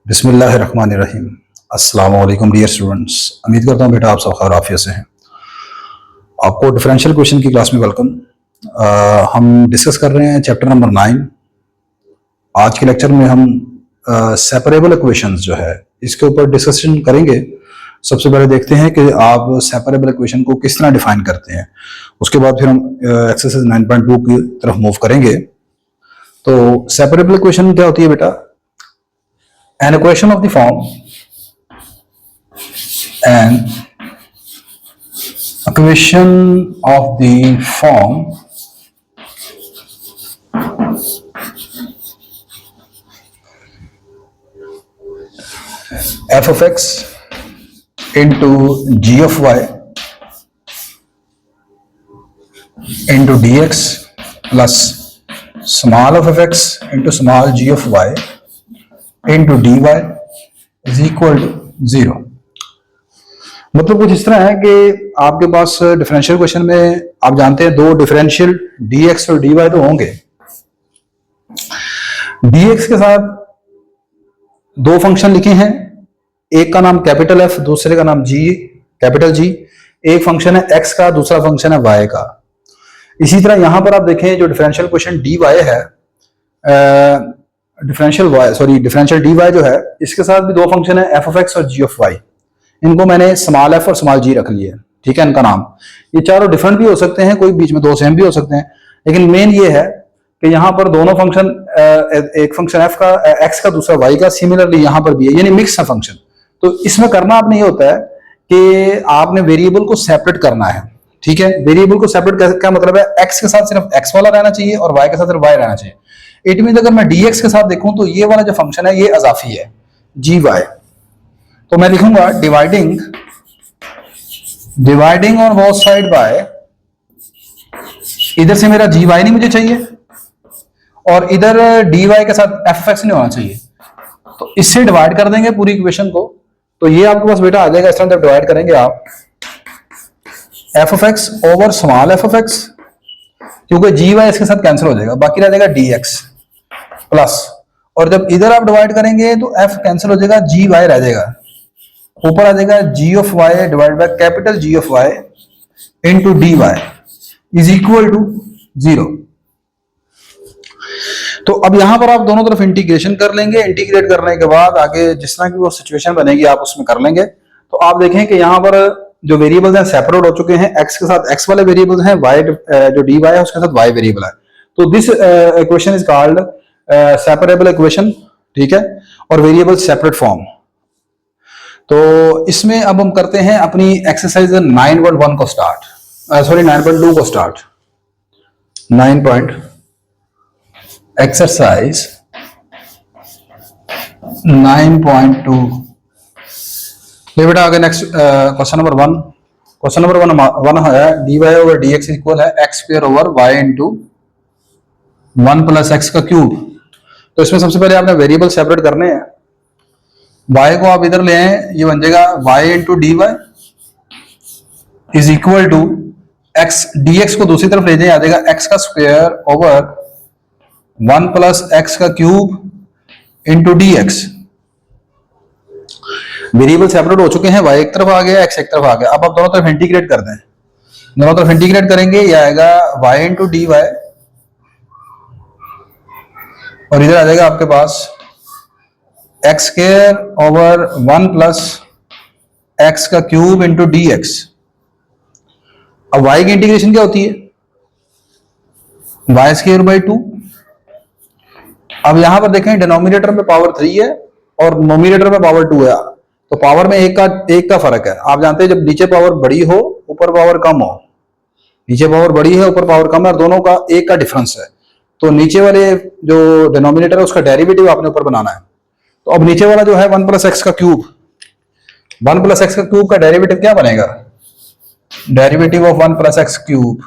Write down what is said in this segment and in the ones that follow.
बिस्मिल्लाहिर्रहमानिर्रहीम। अस्सलाम वालेकुम डियर स्टूडेंट्स, उम्मीद करता हूँ बेटा आप सब खैर आफियत से हैं। आपको डिफरेंशियल क्वेश्चन की क्लास में वेलकम। हम डिस्कस कर रहे हैं चैप्टर नंबर 9। आज के लेक्चर में हम सेपरेबल इक्वेशंस जो है इसके ऊपर डिस्कशन करेंगे। सबसे पहले देखते हैं कि आप सेपरेबल इक्वेशन को किस तरह डिफाइन करते हैं, उसके बाद फिर हम एक्सरसाइज 9.2 की तरफ मूव करेंगे। तो सेपरेबल इक्वेशन क्या होती है बेटा? An equation of the form f of x into g of y into dx plus small f of x into small g of y into dy is equal to 0। मतलब कुछ इस तरह है कि आपके पास डिफरेंशियल क्वेश्चन में आप जानते हैं दो डिफरेंशियल dx और dy तो होंगे। dx के साथ दो फंक्शन लिखे हैं, एक का नाम कैपिटल F, दूसरे का नाम G कैपिटल G। एक फंक्शन है x का, दूसरा फंक्शन है y का। इसी तरह यहां पर आप देखें जो डिफरेंशियल क्वेश्चन dy है, डिफरेंशियल dy जो है इसके साथ भी दो फंक्शन है f of x और g of y। इनको मैंने स्मॉल f और स्मॉल g रख लिया है, ठीक है। इनका नाम ये चारों डिफरेंट भी हो सकते हैं, कोई बीच में दो सेम भी हो सकते हैं, लेकिन मेन ये है कि यहाँ पर दोनों फंक्शन, एक फंक्शन f का x का, दूसरा y का, सिमिलरली यहाँ पर भी है, यानी मिक्स है फंक्शन। तो इसमें करना आपने ये होता है कि आपने वेरिएबल को सेपरेट करना है, ठीक है। वेरिएबल को सेपरेट क्या मतलब है? x के साथ सिर्फ x वाला रहना चाहिए और y के साथ सिर्फ y रहना चाहिए। इट मीन अगर मैं dx के साथ देखूं तो ये वाला जो फंक्शन है ये अजाफी है gy। तो मैं लिखूंगा dividing on both side by, इधर से मेरा gy नहीं मुझे चाहिए और इधर dy के साथ f(x) नहीं होना चाहिए। तो इससे डिवाइड कर देंगे पूरी इक्वेशन को, तो ये आपके पास बेटा आ जाएगा। इस तरह जब डिवाइड करेंगे आप f of x over small f of x, क्योंकि gy इसके साथ कैंसिल हो जाएगा, बाकी रह जाएगा dx प्लस, और जब इधर आप डिवाइड करेंगे तो f कैंसिल हो जाएगा, gy रह जाएगा, ऊपर आ जाएगा g of y divide by capital G of y into dy is equal to 0। तो अब यहां पर आप दोनों तरफ इंटीग्रेशन कर लेंगे। इंटीग्रेट करने के बाद आगे जिस तरह की वो सिचुएशन बनेगी आप उसमें कर लेंगे। तो आप देखें कि यहां पर जो वेरिएबल्स हैं सेपरेट हो चुके हैं, x के साथ x वाले वेरिएबल्स हैं, y जो dy है उसके साथ y वेरिएबल है। तो this equation is called separable equation, ठीक है, और वेरिएबल सेपरेट फॉर्म। तो इसमें अब हम करते हैं अपनी एक्सरसाइज 9.1 को स्टार्ट, 9.2 को स्टार्ट। एक्सरसाइज 9.2। ये बेटा आगे next question number 1। Question number 1 है dy ओवर dx इक्वल है x square over y into 1 plus x का क्यूब। तो इसमें सबसे पहले आपने वेरिएबल सेपरेट करने हैं। y को आप इधर ले आए, ये बन जाएगा y into dy is equal to x, dx को दूसरी तरफ ले जाए, आ जाएगा x का स्क्वायर ओवर 1 प्लस x का cube into dx। Variable separate हो चुके हैं, y एक तरफ आ गया, x एक तरफ आ गया। अब आप दोनों तरफ इंटीग्रेट कर दें, दोनों तरफ इंटीग्रेट करेंगे, ये आएगा y इंटू dy और इधर आ जाएगा आपके पास x square over 1 plus x का क्यूब इंटू dx। अब y की इंटीग्रेशन क्या होती है? y square by 2। अब यहां पर देखें डिनोमिनेटर में पावर 3 है और नोमिनेटर में पावर 2 है, तो पावर में एक का फर्क है। आप जानते हैं जब नीचे पावर बड़ी हो ऊपर पावर कम हो, नीचे पावर बड़ी है ऊपर पावर कम है और दोनों का एक का डिफरेंस है, तो नीचे वाले जो डिनोमिनेटर है उसका डेरिवेटिव आपने ऊपर बनाना है। तो अब नीचे वाला जो है 1 प्लस एक्स का क्यूब, 1 प्लस एक्स का क्यूब का डेरिवेटिव क्या बनेगा? Derivative of 1 plus x cube,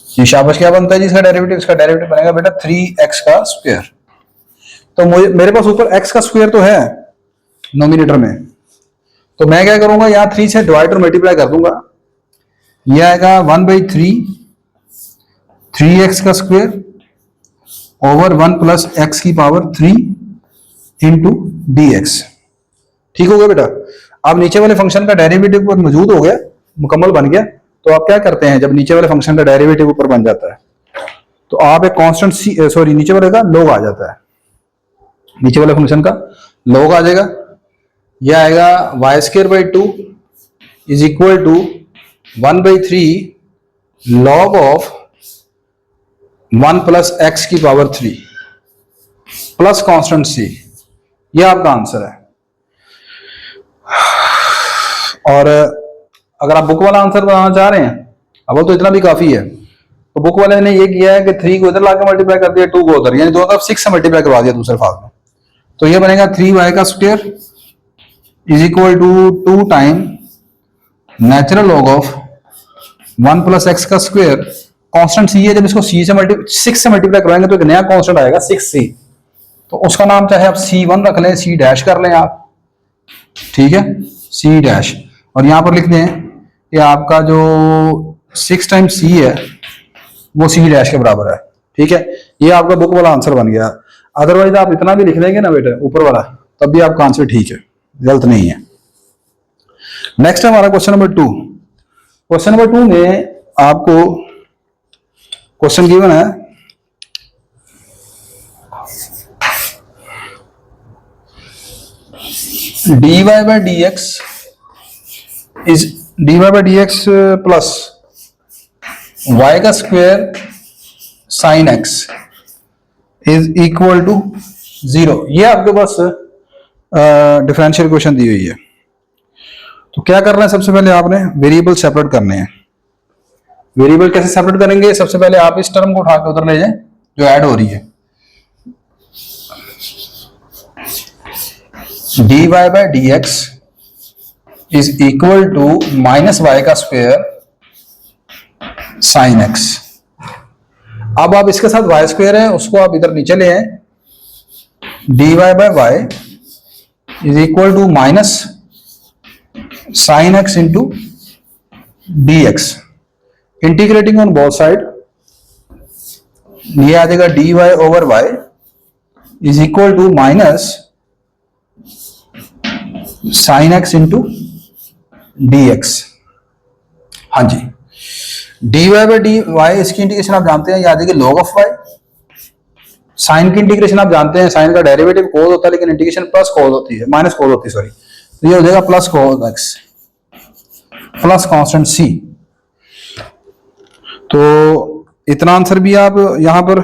ये शाबाश क्या बनता है जी इसका डेरिवेटिव? इसका डेरिवेटिव बनेगा बेटा 3x का स्क्वायर। तो मेरे पास ऊपर x का स्क्वायर तो है नोमिनेटर में, तो मैं क्या करूंगा, यहां 3 से डिवाइड और मल्टीप्लाई कर दूंगा, यह आएगा 1/3 3x का स्क्वायर ओवर 1 प्लस x की पावर 3 इंटू डी एक्स। ठीक हो गया बेटा। अब नीचे वाले फंक्शन का डेरिवेटिव ऊपर मौजूद हो गया, मुकम्मल बन गया। तो आप क्या करते हैं, जब नीचे वाले फंक्शन का डेरिवेटिव ऊपर बन जाता है तो आप एक कांस्टेंट सी, सॉरी नीचे वाले का लॉग आ जाता है, नीचे वाले फंक्शन का लॉग आ जाएगा। यह आएगा y square by two is equal to 1/3 log of 1 plus x की पावर 3 प्लस कांस्टेंट सी। यह आपका आंसर है। और अगर आप बुक वाला आंसर बनाना चाह रहे हैं, अब तो इतना भी काफी है, तो बुक वाले ने ये किया है कि 3 को इधर लाके मल्टीप्लाई कर दिया, 2 को उधर, यानी दोनों तरफ 6 से मल्टीप्लाई करवा दिया दूसरे फार्म में। तो ये बनेगा 3y का square is equal to 2 time natural log of 1 plus x का स्क्वायर। कांस्टेंट सी है, जब इसको सी से 6 से मल्टीप्लाई करवाएंगे तो एक नया कांस्टेंट आएगा 6c, तो उसका नाम चाहे आप C1 रख लें, C डैश कर लें आप, ठीक है, C डैश। और यहां पर लिख दें कि आपका जो 6 टाइम्स C है वो C डैश के बराबर है। ठीक है, ये आपका बुक वाला आंसर बन गया। अदरवाइज आप इतना भी लिख देंगे ना बेटे ऊपर वाला, तब भी आपका आंसर ठीक है, गलत नहीं है। नेक्स्ट है हमारा क्वेश्चन नंबर 2। क्वेश्चन नंबर 2 में आपको क्वेश्चन गिवन है dy by dx is dy by dx plus y का square sine x is equal to 0। ये आपके पास डिफरेंशियल क्वेश्चन दी हुई है। तो क्या करना है, सबसे पहले आपने वेरिएबल सेपरेट करने हैं। वेरिएबल कैसे सेपरेट करेंगे, सबसे पहले आप इस टर्म को उठा के उधर ले जाएं जो ऐड हो रही है। dy by dx is equal to minus y का स्क्वायर साइन x। अब आप इसके साथ y स्क्वायर है उसको आप इधर नीचे ले आए, dy by y is equal to minus sine x into dx। Integrating on both side, ये आ जाएगा dy over y is equal to minus sine x into dx। हाँ जी, dy by dy इसकी इंटीग्रेशन आप जानते हैं, ये आ जाएगी log ऑफ y। साइन की इंटीग्रेशन आप जानते हैं, साइन का डेरिवेटिव cos होता है लेकिन इंटीग्रेशन प्लस cos होती है, माइनस cos होती है सॉरी, तो ये हो जाएगा plus cos x plus constant c। तो इतना आंसर भी आप यहां पर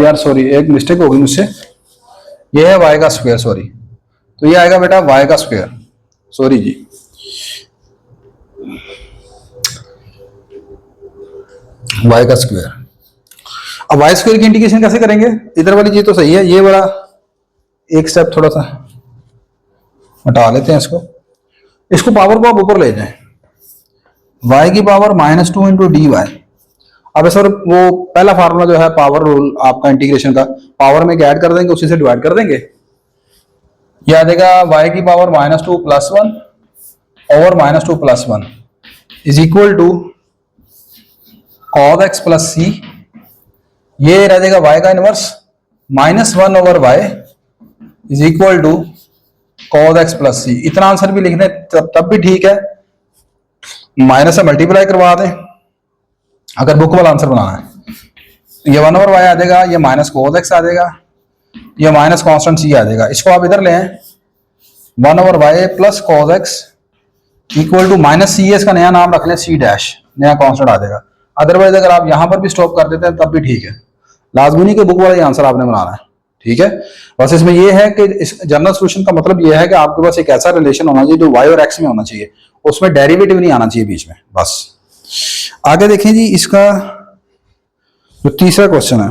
यार सॉरी एक मिस्टेक होगी मुझसे, ये है y का स्क्वायर, सॉरी, तो ये आएगा बेटा y का स्क्वायर, सॉरी जी, y का स्क्वायर। अब y स्क्वायर की इंटीग्रेशन कैसे करेंगे, इधर वाली चीज तो सही है, ये वाला एक स्टेप थोड़ा सा हटा लेते हैं इसको पावर को आप ऊपर ले जाएं, y की पावर -2 इंटू डी वाई। अब सर वो पहला फार्मूला जो है पावर रूल आपका इंटीग्रेशन का, पावर में ऐड कर देंगे, उसी से डिवाइड कर देंगे, यह आ जाएगा y की power -2 plus 1 over -2 plus 1 is equal to cos x plus c। ये रह जाएगा y का inverse -1 over y is equal to cos x plus c। इतना आंसर भी लिख दें तब भी ठीक है, माइनस से मल्टीप्लाई करवा दें अगर बुक वाला आंसर बनाना है। ये 1 ओवर y आ जाएगा, ये माइनस cos x आ जाएगा, ये माइनस कांस्टेंट c आ जाएगा। इसको आप इधर ले आए, 1 over y plus cos x equal to minus c, इसका नया नाम रख लें c डैश, नया कांस्टेंट आ जाएगा। अदरवाइज अगर आप यहां पर भी स्टॉप कर देते हैं तब भी ठीक है, लाजमी नहीं कि बुक वाला ही आंसर आपने बनाना है, ठीक है। बस इसमें यह है कि इस जनरल सोल्यूशन का मतलब यह है कि आपके पास एक ऐसा रिलेशन होना चाहिए जो y और x में होना चाहिए, उसमें डेरिवेटिव नहीं आना चाहिए बीच में। बस आगे देखें जी, इसका जो तीसरा क्वेश्चन है,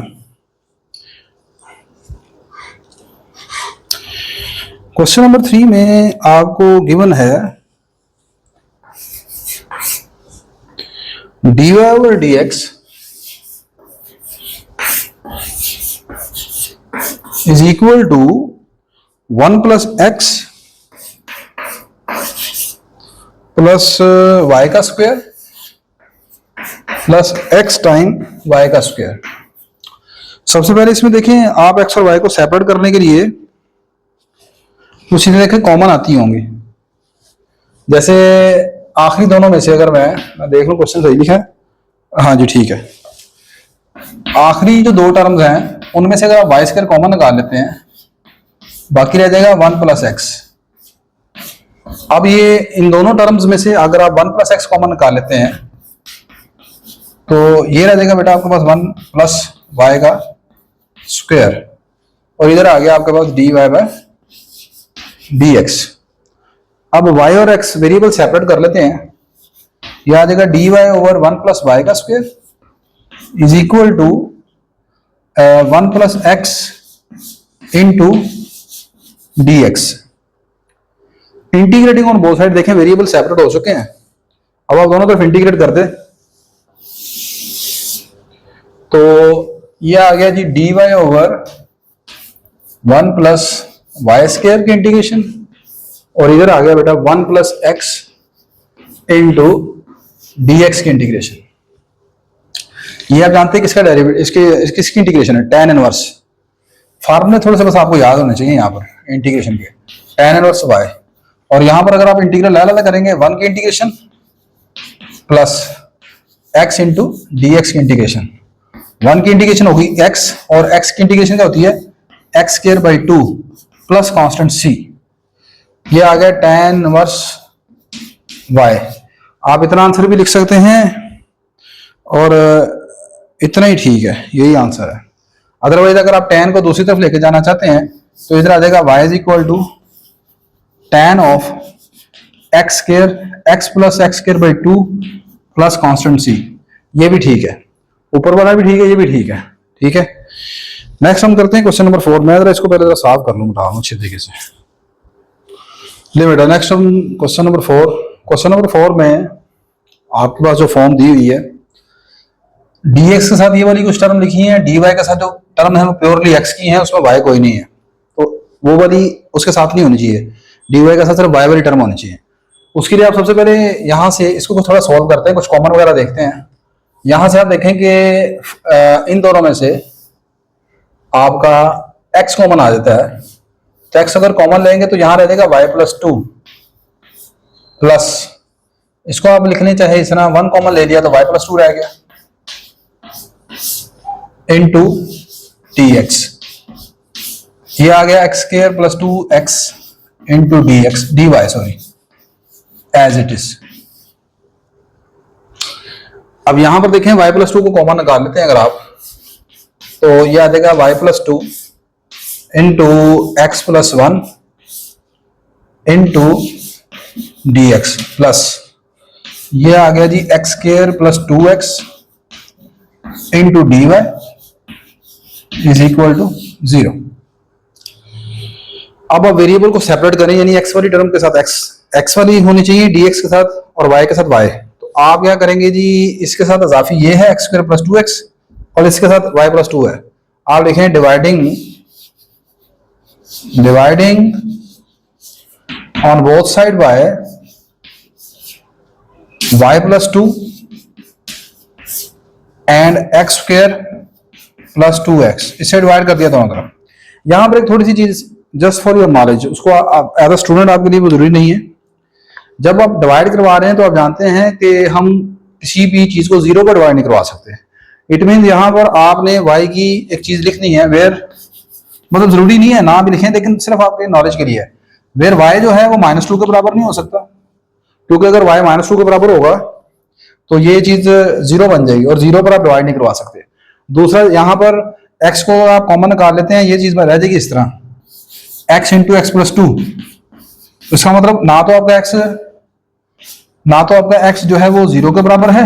क्वेश्चन नंबर 3 में आपको गिवन है dy over dx is equal to 1 plus x plus y का square plus x time y का स्क्वायर। सबसे पहले इसमें देखें आप एक्स और वाई को सेपरेट करने के लिए कुछ चीजें देखें कॉमन आती होंगी। जैसे आखिरी दोनों में से अगर मैं देख लूं क्वेश्चन सही लिखा है, हाँ जी ठीक है, आखिरी जो दो टर्म्स हैं उनमें से अगर आप वाई स्क्वायर कॉमन निकाल लेते हैं, बाकी रह जाएगा 1 प्लस एक्स। अब ये इन दोनों टर्म्स में से अगर आप 1 प्लस एक्स कॉमन निकाल लेते हैं तो ये रह जाएगा बेटा आपके पास 1 प्लस वाई का स्क्वायर, और इधर आ गया आपके पास d y by d x. अब y और x वेरिएबल सेपरेट कर लेते हैं, यह आ जाएगा dy ओवर 1 प्लस वाई का square is equal to 1 plus x into d x. Integrating on both side देखें वेरिएबल सेपरेट हो चुके हैं, अब आप दोनों तरफ इंटीग्रेट कर दे तो यह आ गया जी dy over 1 plus y square की इंटीग्रेशन, और इधर आ गया बेटा 1 plus x into d x की इंटीग्रेशन। ये आप जानते हैं किसका डेरिवेटिव, किसकी इंटीग्रेशन है, tan इनवर्स। फार्मूले थोड़े से बस आपको याद होने चाहिए यहाँ पर इंटीग्रेशन के, tan इनवर्स y, और यहाँ पर अगर आप इंटीग्रल अलग करेंगे 1 की integration plus x into d x की इंटीग्रेशन। 1 की इंटीग्रेशन होगी x और x की इंटीग्रेशन क्या होती है, x square by 2 plus constant c। ये आ गया tan इनवर्स y। आप इतना आंसर भी लिख सकते हैं और इतना ही ठीक है, यही आंसर है। अदरवाइज अगर आप tan को दूसरी तरफ लेके जाना चाहते हैं तो इधर आ जाएगा y is equal to tan of x square, x plus x square by 2 plus constant c। ये भी ठीक है, ऊपर वाला भी ठीक है, ये भी ठीक है, ठीक है। नेक्स्ट हम करते हैं क्वेश्चन नंबर 4। मैं जरा इसको पहले जरा साफ कर लूँ, उठा लूँ अच्छे तरीके से। ले बेटा नेक्स्ट हम क्वेश्चन नंबर 4। क्वेश्चन नंबर 4 में आपके पास जो फॉर्म दी हुई है, dx के साथ ये वाली कुछ टर्म लिखी है, dy के साथ जो टर्म है वो प्योरली x की है, उसमें y कोई नहीं है, तो वो वाली उसके साथ नहीं होनी चाहिए, dy के साथ सिर्फ y वाली टर्म होनी चाहिए। उसके लिए आप सबसे पहले यहाँ से इसको थोड़ा सॉल्व करते हैं, कुछ कॉमन वगैरह देखते हैं। यहाँ से आप देखें कि इन दोनों में से आपका x कॉमन आ जाता है, तो x अगर कॉमन लेंगे तो यहाँ रह जाएगा y प्लस 2 प्लस, इसको आप लिखने चाहे इस तरह 1 कॉमन ले लिया तो y प्लस 2 रह गया इंटू डी एक्स। ये आ गया x square plus 2x into d x d y, sorry, as it is. अब यहां पर देखें y प्लस 2 को कॉमन निकाल लेते हैं अगर आप, तो ये आ जाएगा y plus 2 into x plus 1 into d x plus, ये आ गया जी x square plus 2x into d y is equal to 0। अब आप वेरिएबल को सेपरेट करें, यानी x वाली टर्म के साथ x वाली होनी चाहिए dx के साथ, और y के साथ y। तो आप क्या करेंगे जी, इसके साथ अजाफी ये है एक्स स्क्वायर प्लस 2x और इसके साथ y प्लस 2 है। आप लिखें dividing on both side by y plus 2 and x square plus 2x, इससे डिवाइड कर दिया दोनों तरफ। यहां पर एक थोड़ी सी चीज जस्ट फॉर योर नॉलेज, उसको एज अ स्टूडेंट आपके लिए वो जरूरी नहीं है। जब आप डिवाइड करवा रहे हैं तो आप जानते हैं कि हम किसी भी चीज को 0 पर डिवाइड नहीं करवा सकते। इट मीन यहां पर आपने y की एक चीज लिखनी है वेयर, मतलब जरूरी नहीं है ना भी लिखें, लेकिन सिर्फ आपके नॉलेज के लिए है, वेयर y जो है वो -2 के बराबर नहीं हो सकता, क्योंकि अगर y -2 के बराबर होगा तो ये चीज 0 बन जाएगी और 0 पर आप डिवाइड नहीं करवा सकते। दूसरा, यहां पर x को आप कॉमन निकाल लेते हैं, ये चीज रह जाएगी इस तरह x इंटू एक्स प्लस 2। इसका मतलब ना तो आपका x जो है वो 0 के बराबर है,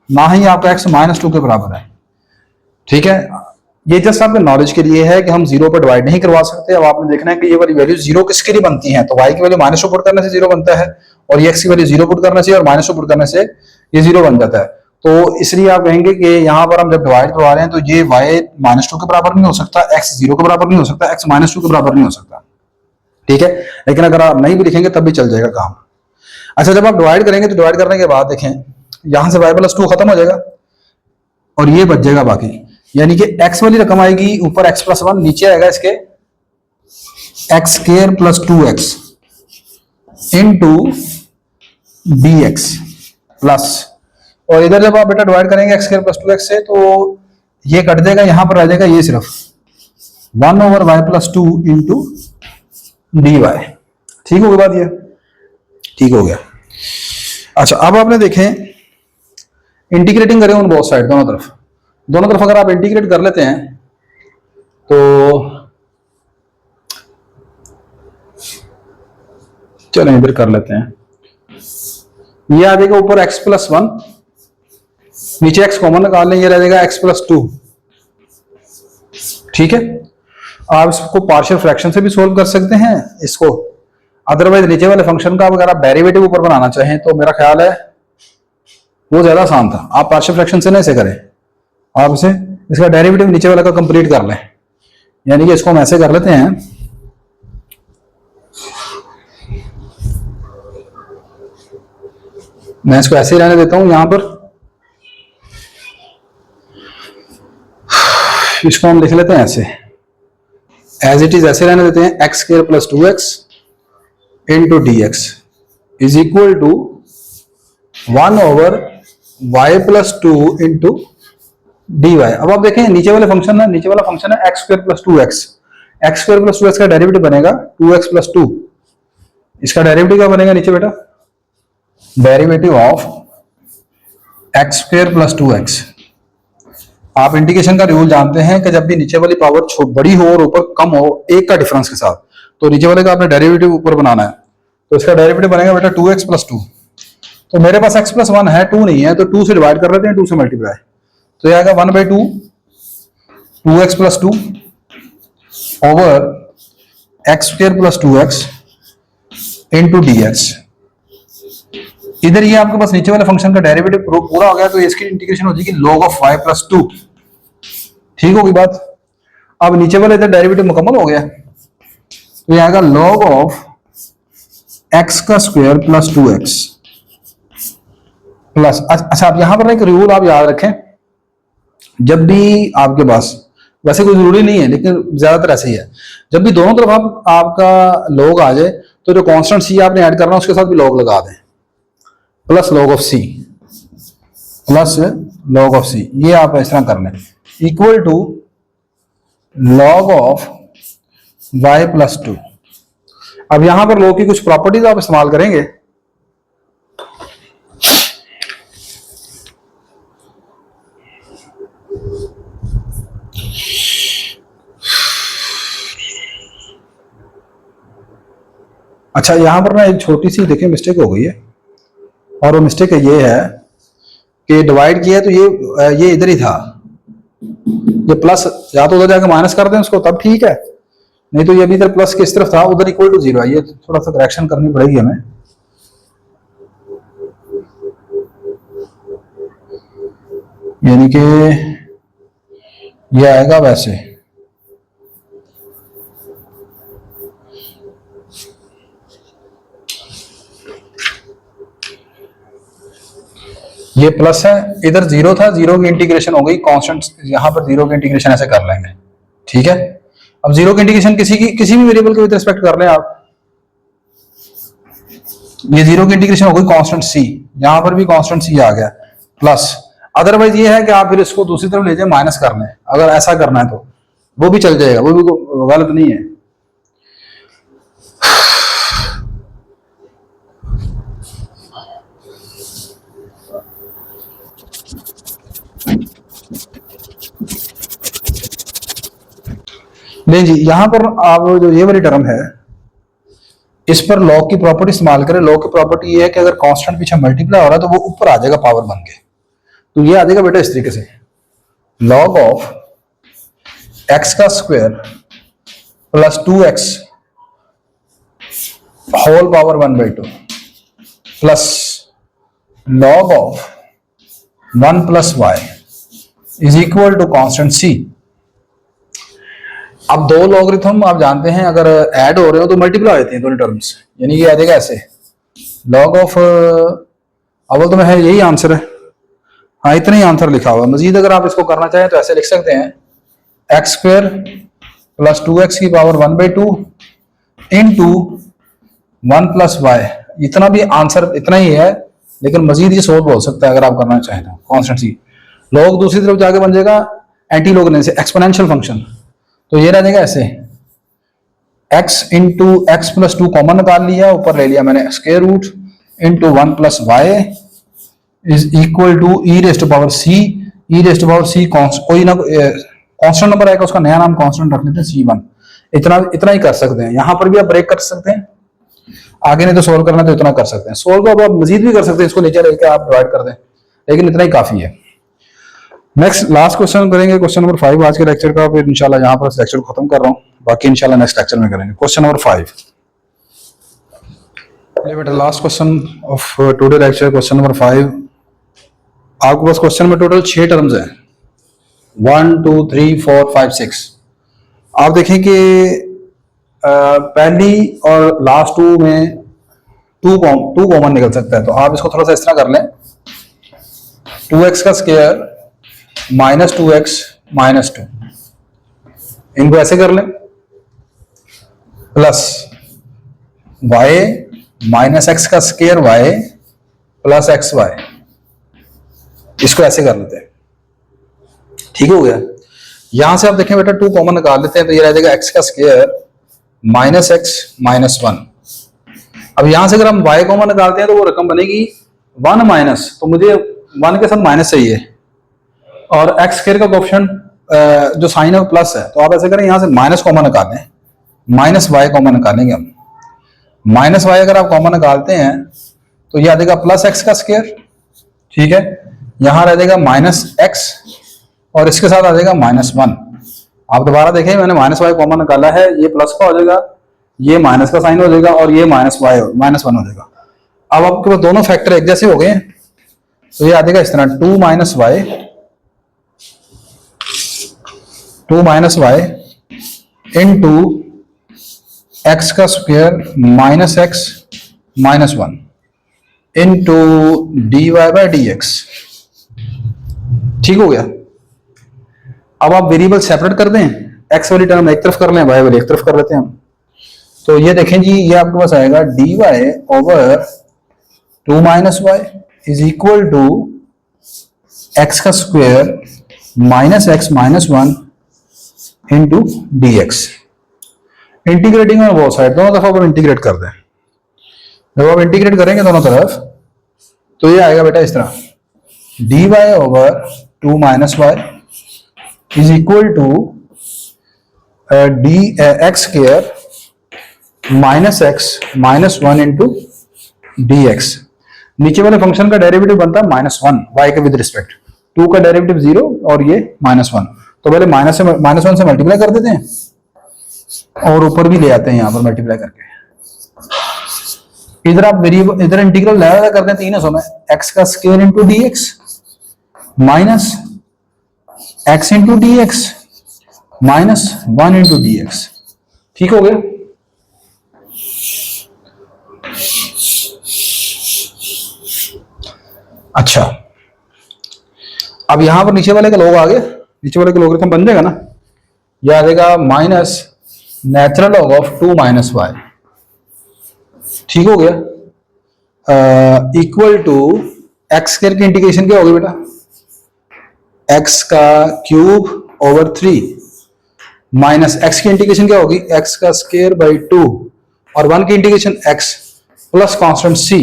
ना ही आपका x -2 के बराबर है, ठीक है। ये जस्ट आपके नॉलेज के लिए है कि हम 0 पर डिवाइड नहीं करवा सकते। अब आपने देखना है कि ये वाली वैल्यू 0 किसके लिए बनती है, तो y की वैल्यू -2 पुट करने से 0 बनता है, और ये x की वैल्यू 0 पुट करने से और -2 पुट करने से ये 0 बन जाता है। तो इसलिए आप कहेंगे कि यहाँ पर हम जब डिवाइड करवा रहे हैं तो ये y -2 के बराबर नहीं हो सकता, x 0 के बराबर नहीं हो सकता, x -2 के बराबर नहीं हो सकता, ठीक है। लेकिन अगर आप नहीं भी लिखेंगे तब भी चल जाएगा काम। अच्छा, जब आप डिवाइड करेंगे तो डिवाइड करने के बाद देखें यहां से y प्लस 2 खत्म हो जाएगा और ये बच जाएगा बाकी। यानी कि x वाली रकम आएगी ऊपर x+1, नीचे आएगा इसके x² + 2x into dx plus, और इधर जब आप बेटा डिवाइड करेंगे x² + 2x से तो ये कट देगा, यहां पर रह जाएगा ये सिर्फ 1/y+2 इंटू dy। ठीक हो गई बात, ये ठीक हो गया। अच्छा, अब आपने देखें इंटीग्रेटिंग करें ऑन बोथ साइड, दोनों तरफ अगर आप इंटीग्रेट कर लेते हैं तो चलें इधर कर लेते हैं। ये आ जाएगा ऊपर x+1, नीचे x कॉमन निकाल लें, ये रह जाएगा x+2। ठीक है, आप इसको पार्शियल फ्रैक्शन से भी सोल्व कर सकते हैं इसको, अदरवाइज नीचे वाले फंक्शन का अगर आप डेरिवेटिव ऊपर बनाना चाहें तो मेरा ख्याल है वो ज्यादा आसान था। आप पार्शियल फ्रैक्शन से नहीं ऐसे करें, आप इसे इसका डेरिवेटिव नीचे वाला का कंप्लीट कर लें। यानी कि इसको हम ऐसे कर लेते हैं, मैं इसको ऐसे ही रहने देता हूं यहां पर, इसको हम लिख लेते हैं ऐसे, एज इट इज ऐसे रहने देते हैं, x² + 2x into dx is equal to 1/y+2 into dy। अब आप देखें नीचे वाले फंक्शन है, नीचे वाला फंक्शन है x² + 2x, x² + 2x का डेरिवेटिव बनेगा 2x + 2। इसका डेरिवेटिव क्या बनेगा नीचे बेटा, डेरिवेटिव ऑफ x² + 2x। आप इंटीग्रेशन का रूल जानते हैं कि जब भी नीचे वाली पावर बड़ी हो और ऊपर कम हो, एक का डिफरेंस के साथ, तो नीचे वाले का आपने डेरिवेटिव ऊपर बनाना है, तो इसका डेरिवेटिव बनेगा बेटा 2x + 2। तो मेरे पास x+1 है, 2 नहीं है, तो 2 से डिवाइड कर लेते हैं, 2 से मल्टीप्लाई, तो यह आएगा 1/2 2x + 2 over x² + 2x into dx। इधर ये आपके पास नीचे वाले फंक्शन का डेरिवेटिव पूरा हो गया, तो इसकी इंटीग्रेशन हो जाएगी log of y+2। ठीक होगी बात। अब नीचे वाले इधर डेरिवेटिव मुकम्मल हो गया, तो ये आएगा log of x² + 2x plus. अच्छा, आप यहां पर एक रूल आप याद रखें, जब भी आपके पास, वैसे कोई जरूरी नहीं है लेकिन ज्यादातर ऐसे ही है, जब भी दोनों तरफ आपका log आ जाए तो जो कांस्टेंट c आपने ऐड करना है उसके साथ भी log लगा दें, plus log of c, plus log of c, ये आप इस तरह कर लें, equal to log of y+2। अब यहां पर log की कुछ प्रॉपर्टीज आप इस्तेमाल करेंगे। अच्छा, यहां पर ना एक छोटी सी देखिए मिस्टेक हो गई है, और वो मिस्टेक ये है कि डिवाइड किया तो ये इधर ही था, ये प्लस, या तो उधर जाकर माइनस कर दें उसको तब ठीक है, नहीं तो ये अभी इधर प्लस के इस तरफ था, उधर इक्वल टू 0 है। ये थोड़ा सा करेक्शन करनी पड़ेगी हमें। यानी कि ये आएगा वैसे, ये प्लस है, इधर 0 था, 0 की इंटीग्रेशन हो गई कांस्टेंट, यहां पर 0 की इंटीग्रेशन ऐसे कर लेंगे। ठीक है, अब 0 की इंटीग्रेशन किसी भी वेरिएबल के विद रिस्पेक्ट कर लें आप, ये 0 की इंटीग्रेशन हो गई कांस्टेंट c, यहां पर भी कांस्टेंट c आ गया, प्लस। अदरवाइज ये है कि आप फिर इसको दूसरी तरफ ले जाए माइनस करने, अगर ऐसा करना है तो वो भी चल जाएगा, वो भी गलत नहीं है। नहीं जी, यहां पर आप जो ये वाली टर्म है इस पर log की प्रॉपर्टी इस्तेमाल करें। log की प्रॉपर्टी ये है कि अगर कांस्टेंट पीछे मल्टीप्लाई हो रहा है तो वो ऊपर आ जाएगा पावर बन के, तो ये आ जाएगा बेटा इस तरीके से, log of x² + 2x whole power 1/2 plus log of 1 + y is equal to constant c। अब दो लॉगरिथम आप जानते हैं अगर ऐड हो रहे हो तो मल्टीप्लाई होते हैं दोनों टर्म्स, यानी कि आ जाएगा ऐसे log ऑफ, अव्वल तो में है यही आंसर है, हाँ इतना ही आंसर लिखा हुआ है। मजीद अगर आप इसको करना चाहें तो ऐसे लिख सकते हैं एक्स स्क्वायर प्लस 2x की पावर 1/2 इंटू 1 प्लस वाई। इतना भी आंसर इतना ही है, लेकिन मजीद ये सोल्व हो सकता है अगर आप करना चाहें तो। कॉन्स्टेंट सी लॉग दूसरी तरफ जाके बन जाएगा एंटी लॉग लेने से एक्सपोनेंशियल फंक्शन, तो ये रह जाएगा ऐसे x into x plus 2 common निकाल लिया, ऊपर ले लिया मैंने square root into 1 plus y is equal to e raised to power c. E raised to power c कोई ना कांस्टेंट नंबर आएगा, उसका नया नाम कांस्टेंट रख लेते हैं C1। इतना ही कर सकते हैं। यहां पर भी आप ब्रेक कर सकते हैं, आगे नहीं तो सोल्व करना तो इतना कर सकते हैं। सोल्व अब आप मजीद भी कर सकते हैं, इसको नीचे लेकर आप डिवाइड कर दें, लेकिन इतना ही काफी है। नेक्स्ट लास्ट क्वेश्चन करेंगे, क्वेश्चन नंबर 5 आज के लेक्चर का। फिर इंशाल्लाह यहां पर लेक्चर को खत्म कर रहा हूं, बाकी इंशाल्लाह नेक्स्ट लेक्चर में करेंगे। क्वेश्चन नंबर 5 बेटा, last question of today lecture, question number 5। आपके पास क्वेश्चन में टोटल 6 टर्म्स हैं, 1 2 3 4 5 6। आप देखें कि पहली और लास्ट 2 में 2 कॉमन निकल सकता है, तो आप इसको थोड़ा सा इस तरह कर लें 2x का स्क्वायर माइनस 2x माइनस 2, इनको ऐसे कर लें, प्लस y माइनस एक्स का square y plus x y, इसको ऐसे कर लेते हैं। ठीक हो गया। यहां से आप देखें बेटा 2 कॉमन निकाल लेते हैं, तो ये रह जाएगा x का स्क्वायर माइनस एक्स माइनस 1। अब यहां से अगर हम y कॉमन निकालते हैं तो वो रकम बनेगी 1 माइनस, तो मुझे 1 के साथ माइनस चाहिए, और एक्स स्क्वायर का कोएफिशिएंट जो साइन है वो प्लस है, तो आप ऐसे करें यहां से माइनस कॉमन निकालें, माइनस वाई कॉमन निकालेंगे हम। माइनस वाई अगर आप कॉमन निकालते हैं तो ये आ जाएगा प्लस एक्स का स्क्वायर, ठीक है। यहां रह जाएगा माइनस एक्स और इसके साथ आ जाएगा माइनस 1। आप दोबारा देखें, मैंने माइनस वाई कॉमन निकाला है, ये प्लस का हो जाएगा, ये माइनस का साइन हो जाएगा, और ये माइनस 1 हो जाएगा। अब आपके पास दोनों फैक्टर एक जैसे हो गए, तो ये आ जाएगा इस तरह 2 माइनस वाई इंटू एक्स का square minus x minus 1 into d y by d x. ठीक हो गया। अब आप वेरिएबल सेपरेट कर दें, एक्स वाली टर्म एक तरफ कर लें, वाई वाली एक तरफ कर लेते हैं हम। तो ये देखें जी, ये आपके पास आएगा d y over 2 minus y is equal to x का square minus x minus 1 into d x. Integrating on both side, दोनों तरफ आप इंटीग्रेट कर दें। जब आप इंटीग्रेट करेंगे दोनों तरफ, तो ये आएगा बेटा इस तरह d y over 2 minus y is equal to d x square minus x minus 1 into d x. नीचे वाले फंक्शन का डेरिवेटिव बनता है -1 y के विद रिस्पेक्ट, 2 का डेरिवेटिव 0 और ये -1, तो पहले -1 से मल्टीप्लाई कर देते हैं और ऊपर भी ले आते हैं यहां पर मल्टीप्लाई करके। इधर आप वेरिएबल, इधर इंटीग्रल लगा करते हैं 300 में, x का square into d x minus x into d x minus 1 into d x. ठीक हो गया। अच्छा, अब यहां पर नीचे वाले के लोग आ गए, नीचे वाले के लोग बन जाएगा ना, यह आ जाएगा minus natural log of 2 minus y. ठीक हो गया। इक्वल टू एक्स स्क्वायर की इंटीग्रेशन क्या होगी बेटा, एक्स का क्यूब ओवर 3 माइनस एक्स की इंटीग्रेशन क्या होगी, एक्स का स्क्वायर बाई 2 और 1 की इंटीग्रेशन एक्स प्लस कांस्टेंट सी।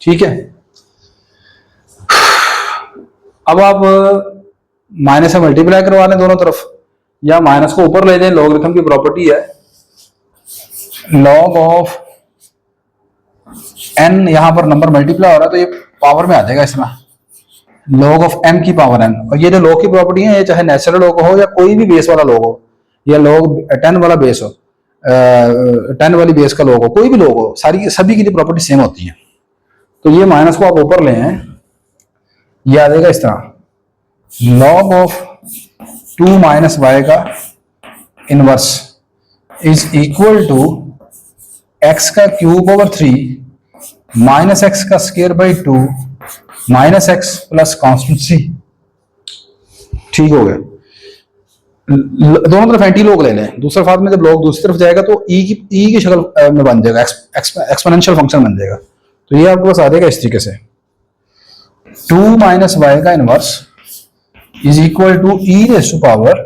ठीक है। अब आप माइनस से मल्टीप्लाई करवा लें दोनों तरफ, या माइनस को ऊपर ले जाएं, लॉगरिथम की प्रॉपर्टी है, लॉग ऑफ n, यहां पर नंबर मल्टीप्लाई हो रहा है तो ये पावर में आ जाएगा इसमें, लॉग ऑफ m की पावर n। और ये जो लॉग की प्रॉपर्टी है, ये चाहे नेचुरल लॉग हो या कोई भी बेस वाला लॉग हो, या लॉग 10 वाला बेस हो, 10 वाली बेस का लॉग हो, कोई भी लॉग हो, सभी की लिए प्रॉपर्टी सेम होती है। तो ये माइनस को आप ऊपर ले हैं, ये आ जाएगा इस तरह लॉग ऑफ 2 माइनस वाई का inverse is equal to x का क्यूब ओवर 3 माइनस एक्स का square by 2 minus x plus constant c, ठीक हो गया। दोनों तरफ एंटी लॉग ले लें, दूसरे फार्म में जब लॉग दूसरी तरफ जाएगा तो ई की शक्ल में बन जाएगा, एक्सपोनेंशियल फंक्शन बन जाएगा। तो ये आपके पास आ जाएगा इस तरीके से, 2 माइनस वाई का inverse is equal to e raise to power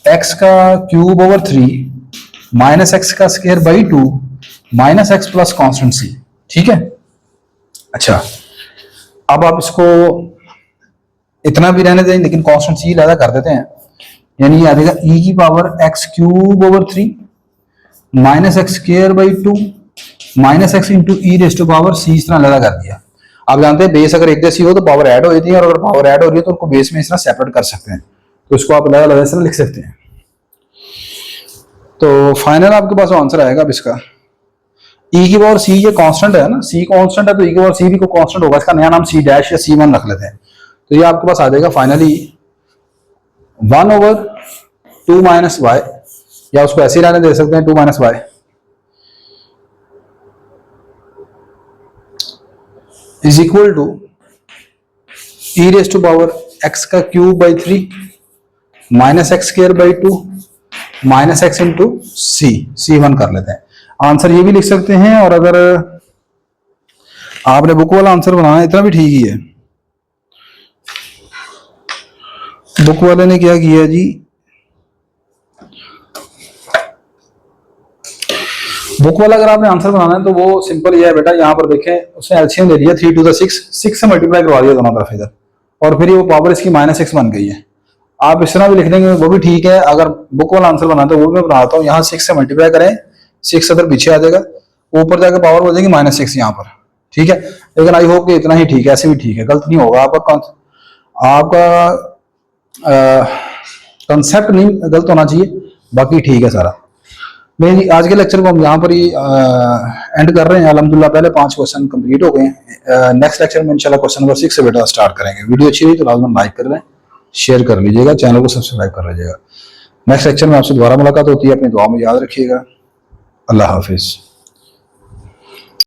x का क्यूब ओवर 3 माइनस एक्स का square by 2 minus x plus constant c, ठीक है। अच्छा, अब आप इसको इतना भी रहने दें लेकिन कॉन्स्टेंट सी ज्यादा कर देते हैं, यानी ये आ जाएगा ई की power x cube over 3 minus x square by 2 minus x into e raise to power c, इस तरह अलग कर दिया। आप जानते हैं बेस अगर एक जैसी हो तो पावर ऐड हो जाती है, और अगर पावर ऐड हो रही है तो उनको बेस में इस तरह सेपरेट कर सकते हैं, तो इसको आप अलग अलग इस तरह लिख सकते हैं। तो फाइनल आपके पास आंसर आएगा अब इसका, ई की पावर सी, ये कांस्टेंट है ना, सी कांस्टेंट है तो ई की पावर सी भी को कांस्टेंट होगा, इसका नया नाम सी डैश या सी वन रख लेते हैं। तो ये आपके पास आ जाएगा फाइनली 1 ओवर 2 माइनस वाई, या उसको ऐसे ही रहने दे सकते हैं 2 minus y, is equal to e raise to power x का cube by 3 minus x square by 2 minus x into c, c one कर लेते हैं। आंसर ये भी लिख सकते हैं, और अगर आपने बुक वाला आंसर बनाना है इतना भी ठीक ही है। बुक वाले ने क्या किया जी, बुक वाला अगर आपने आंसर बनाना है तो वो सिंपल ये है बेटा, यहाँ पर देखें उसने एलसीएम ले लिया 3 टू द 6 से मल्टीप्लाई करवा दिया दोनों तरफ इधर, और फिर ये वो पावर इसकी माइनस एक्स बन गई है। आप इस तरह भी लिख देंगे वो भी ठीक है, अगर बुक वाला आंसर बनाते तो वो भी मैं बनाता हूँ। यहाँ 6 से मल्टीप्लाई करें, 6 अदर पीछे आ जाएगा, ऊपर जाकर पावर हो जाएगी माइनस 6 यहाँ पर, ठीक है। लेकिन आई होप कि इतना ही ठीक है, ऐसे भी ठीक है, गलत नहीं होगा आपका कंसेप्ट नहीं गलत होना चाहिए, बाकी ठीक है सारा। नहीं, आज के लेक्चर को हम यहाँ पर ही एंड कर रहे हैं अल्हम्दुलिल्लाह। पहले 5 क्वेश्चन कंप्लीट हो गए हैं। नेक्स्ट लेक्चर में इंशाल्लाह क्वेश्चन नंबर 6 से बेटा स्टार्ट करेंगे। वीडियो अच्छी रही तो लाजमन लाइक कर लें, शेयर कर लीजिएगा, चैनल को सब्सक्राइब कर लीजिएगा। नेक्स्ट लेक्चर में आपसे दोबारा मुलाकात होती है, अपनी दुआ में याद रखिएगा। अल्लाह हाफिज़।